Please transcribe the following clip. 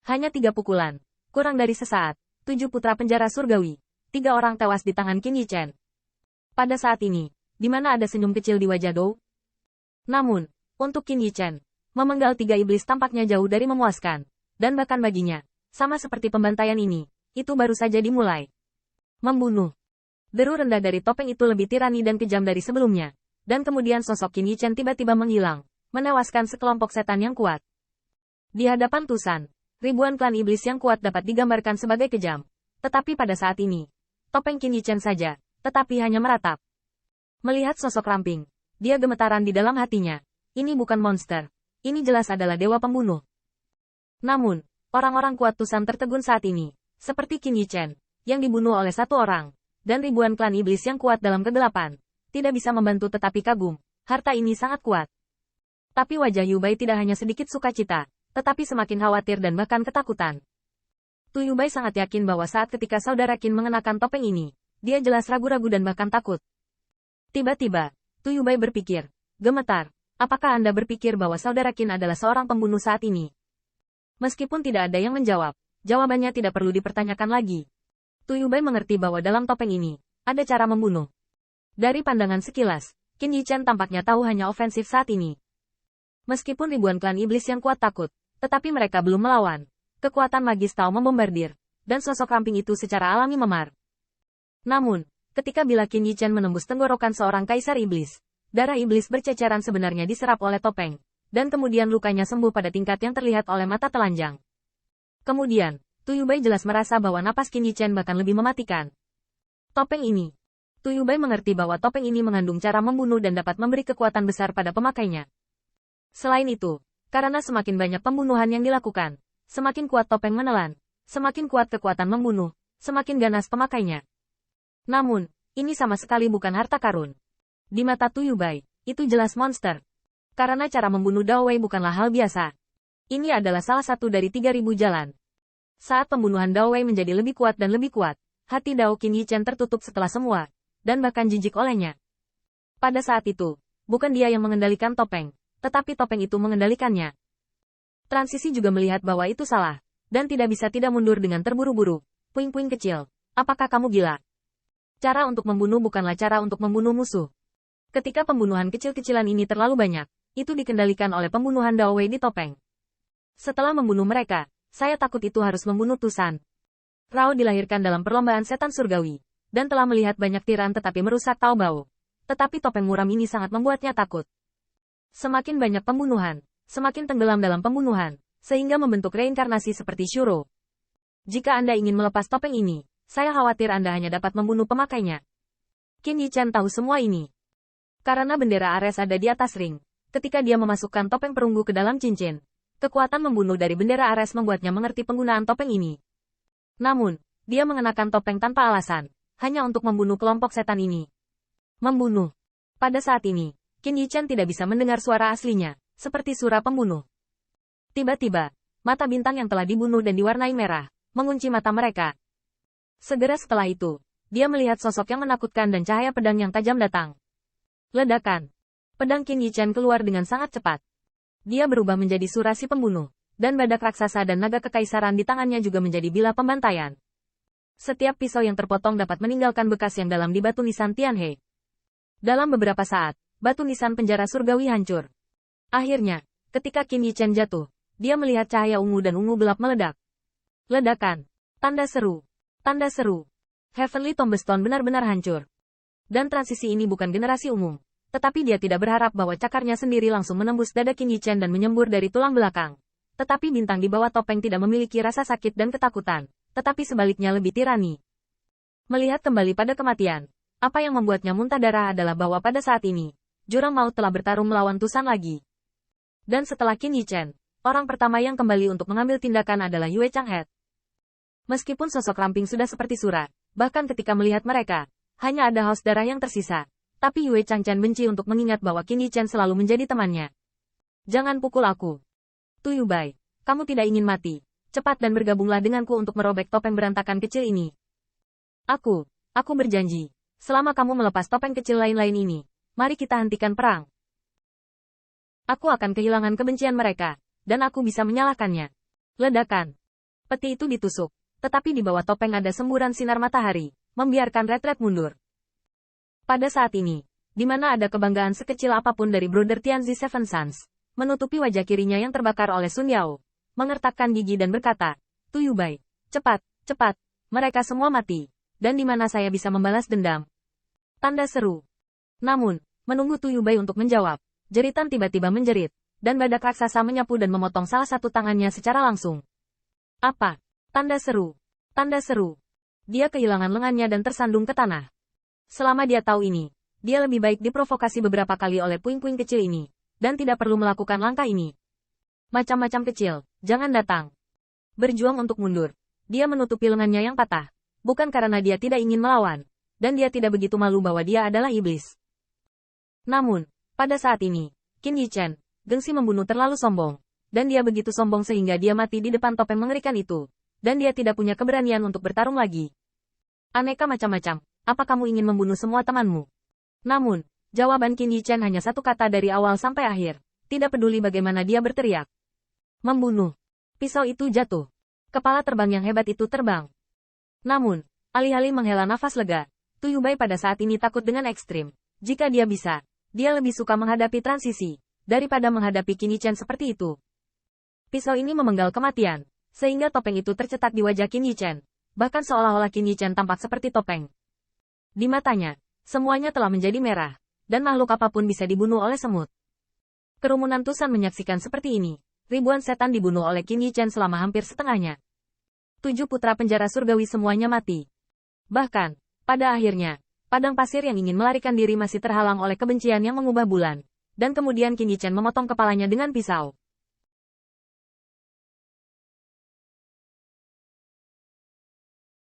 Hanya 3 pukulan. Kurang dari sesaat, 7 putra penjara surgawi. 3 orang tewas di tangan Qin Yichen. Pada saat ini, di mana ada senyum kecil di wajah Dou. Namun, untuk Qin Yichen, memenggal 3 iblis tampaknya jauh dari memuaskan. Dan bahkan baginya, sama seperti pembantaian ini, itu baru saja dimulai. Membunuh. Deru rendah dari topeng itu lebih tirani dan kejam dari sebelumnya. Dan kemudian sosok Qin Yichen tiba-tiba menghilang, menewaskan sekelompok setan yang kuat. Di hadapan Tusan, ribuan klan iblis yang kuat dapat digambarkan sebagai kejam. Tetapi pada saat ini, topeng Qin Yichen saja, tetapi hanya meratap. Melihat sosok ramping, dia gemetaran di dalam hatinya. Ini bukan monster. Ini jelas adalah dewa pembunuh. Namun, orang-orang kuat Tusan tertegun saat ini, seperti Qin Yichen, yang dibunuh oleh satu orang, dan ribuan klan iblis yang kuat dalam kegelapan. Tidak bisa membantu tetapi kagum, harta ini sangat kuat. Tapi wajah Yu Bai tidak hanya sedikit sukacita, tetapi semakin khawatir dan bahkan ketakutan. Tu Yu Bai sangat yakin bahwa saat ketika saudara Qin mengenakan topeng ini, dia jelas ragu-ragu dan bahkan takut. Tiba-tiba, Tu Yu Bai berpikir, gemetar, apakah Anda berpikir bahwa saudara Qin adalah seorang pembunuh saat ini? Meskipun tidak ada yang menjawab, jawabannya tidak perlu dipertanyakan lagi. Tu Yu Bai mengerti bahwa dalam topeng ini, ada cara membunuh. Dari pandangan sekilas, Qin Yichen tampaknya tahu hanya ofensif saat ini. Meskipun ribuan klan iblis yang kuat takut, tetapi mereka belum melawan. Kekuatan magis Tao membombardir, dan sosok ramping itu secara alami memar. Namun, ketika bila Qin Yichen menembus tenggorokan seorang kaisar iblis, darah iblis berceceran sebenarnya diserap oleh topeng, dan kemudian lukanya sembuh pada tingkat yang terlihat oleh mata telanjang. Kemudian, Tu Yu Bai jelas merasa bahwa napas Qin Yichen bahkan lebih mematikan. Topeng ini. Tu Yu Bai mengerti bahwa topeng ini mengandung cara membunuh dan dapat memberi kekuatan besar pada pemakainya. Selain itu, karena semakin banyak pembunuhan yang dilakukan, semakin kuat topeng menelan, semakin kuat kekuatan membunuh, semakin ganas pemakainya. Namun, ini sama sekali bukan harta karun. Di mata Tu Yu Bai, itu jelas monster. Karena cara membunuh Dao Wei bukanlah hal biasa. Ini adalah salah satu dari 3.000 jalan. Saat pembunuhan Dao Wei menjadi lebih kuat dan lebih kuat, hati Dao Qin Yichen tertutup setelah semua, dan bahkan jijik olehnya. Pada saat itu, bukan dia yang mengendalikan topeng, tetapi topeng itu mengendalikannya. Transisi juga melihat bahwa itu salah, dan tidak bisa tidak mundur dengan terburu-buru. Puing-puing kecil, apakah kamu gila? Cara untuk membunuh bukanlah cara untuk membunuh musuh. Ketika pembunuhan kecil-kecilan ini terlalu banyak, itu dikendalikan oleh pembunuhan Dao Wei di topeng. Setelah membunuh mereka, saya takut itu harus membunuh Tusan. Rao dilahirkan dalam perlombaan setan surgawi, dan telah melihat banyak tiran tetapi merusak Tao Bao. Tetapi topeng muram ini sangat membuatnya takut. Semakin banyak pembunuhan, semakin tenggelam dalam pembunuhan, sehingga membentuk reinkarnasi seperti Shuro. Jika Anda ingin melepas topeng ini, saya khawatir Anda hanya dapat membunuh pemakainya. Qin Yichen tahu semua ini. Karena bendera Ares ada di atas ring, ketika dia memasukkan topeng perunggu ke dalam cincin, kekuatan membunuh dari bendera Ares membuatnya mengerti penggunaan topeng ini. Namun, dia mengenakan topeng tanpa alasan, hanya untuk membunuh kelompok setan ini. Membunuh. Pada saat ini, Qin Yichen tidak bisa mendengar suara aslinya, seperti surah pembunuh. Tiba-tiba, mata bintang yang telah dibunuh dan diwarnai merah, mengunci mata mereka. Segera setelah itu, dia melihat sosok yang menakutkan dan cahaya pedang yang tajam datang. Ledakan. Pedang Qin Yichen keluar dengan sangat cepat. Dia berubah menjadi surah si pembunuh, dan badak raksasa dan naga kekaisaran di tangannya juga menjadi bilah pembantaian. Setiap pisau yang terpotong dapat meninggalkan bekas yang dalam di batu nisan Tianhe. Dalam beberapa saat, batu nisan penjara surgawi hancur. Akhirnya, ketika Qin Yichen jatuh, dia melihat cahaya ungu dan ungu gelap meledak. Ledakan. Tanda seru. Tanda seru. Heavenly Tombstone benar-benar hancur. Dan transisi ini bukan generasi umum. Tetapi dia tidak berharap bahwa cakarnya sendiri langsung menembus dada Qin Yichen dan menyembur dari tulang belakang. Tetapi bintang di bawah topeng tidak memiliki rasa sakit dan ketakutan, tetapi sebaliknya lebih tirani. Melihat kembali pada kematian, apa yang membuatnya muntah darah adalah bahwa pada saat ini, jurang maut telah bertarung melawan Tusan lagi. Dan setelah Qin Yichen, orang pertama yang kembali untuk mengambil tindakan adalah Yue Changhe. Meskipun sosok ramping sudah seperti surah, bahkan ketika melihat mereka, hanya ada haus darah yang tersisa. Tapi Yue Changchen benci untuk mengingat bahwa Qin Yichen selalu menjadi temannya. Jangan pukul aku. Tu Yu Bai, kamu tidak ingin mati. Cepat dan bergabunglah denganku untuk merobek topeng berantakan kecil ini. Aku berjanji. Selama kamu melepas topeng kecil lain-lain ini, mari kita hentikan perang. Aku akan kehilangan kebencian mereka, dan aku bisa menyalahkannya. Ledakan. Peti itu ditusuk, tetapi di bawah topeng ada semburan sinar matahari, membiarkan Red mundur. Pada saat ini, di mana ada kebanggaan sekecil apapun dari Brother Tianzi Seven Sons, menutupi wajah kirinya yang terbakar oleh Sun Yao, mengertakkan gigi dan berkata, "Tu Yubai, cepat, cepat, mereka semua mati, dan di mana saya bisa membalas dendam?" Tanda seru. Namun, menunggu Tu Yubai untuk menjawab, jeritan tiba-tiba menjerit, dan badak raksasa menyapu dan memotong salah satu tangannya secara langsung. Apa? Tanda seru. Tanda seru. Dia kehilangan lengannya dan tersandung ke tanah. Selama dia tahu ini, dia lebih baik diprovokasi beberapa kali oleh puing-puing kecil ini, dan tidak perlu melakukan langkah ini. Macam-macam kecil, jangan datang. Berjuang untuk mundur. Dia menutupi lengannya yang patah, bukan karena dia tidak ingin melawan, dan dia tidak begitu malu bahwa dia adalah iblis. Namun, pada saat ini, Qin Yichen, gengsi membunuh terlalu sombong, dan dia begitu sombong sehingga dia mati di depan topeng mengerikan itu, dan dia tidak punya keberanian untuk bertarung lagi. Aneka macam-macam, apa kamu ingin membunuh semua temanmu? Namun, jawaban Qin Yichen hanya satu kata dari awal sampai akhir, tidak peduli bagaimana dia berteriak. Membunuh. Pisau itu jatuh. Kepala terbang yang hebat itu terbang. Namun, alih-alih menghela nafas lega, Tu Yubai pada saat ini takut dengan ekstrim. Jika dia bisa, dia lebih suka menghadapi transisi, daripada menghadapi Qin Yichen seperti itu. Pisau ini memenggal kematian, sehingga topeng itu tercetak di wajah Qin Yichen, bahkan seolah-olah Qin Yichen tampak seperti topeng. Di matanya, semuanya telah menjadi merah, dan makhluk apapun bisa dibunuh oleh semut. Kerumunan Tusan menyaksikan seperti ini, ribuan setan dibunuh oleh Qin Yichen selama hampir setengahnya. 7 putra penjara surgawi semuanya mati. Bahkan, pada akhirnya, padang pasir yang ingin melarikan diri masih terhalang oleh kebencian yang mengubah bulan, dan kemudian Qin Yichen memotong kepalanya dengan pisau.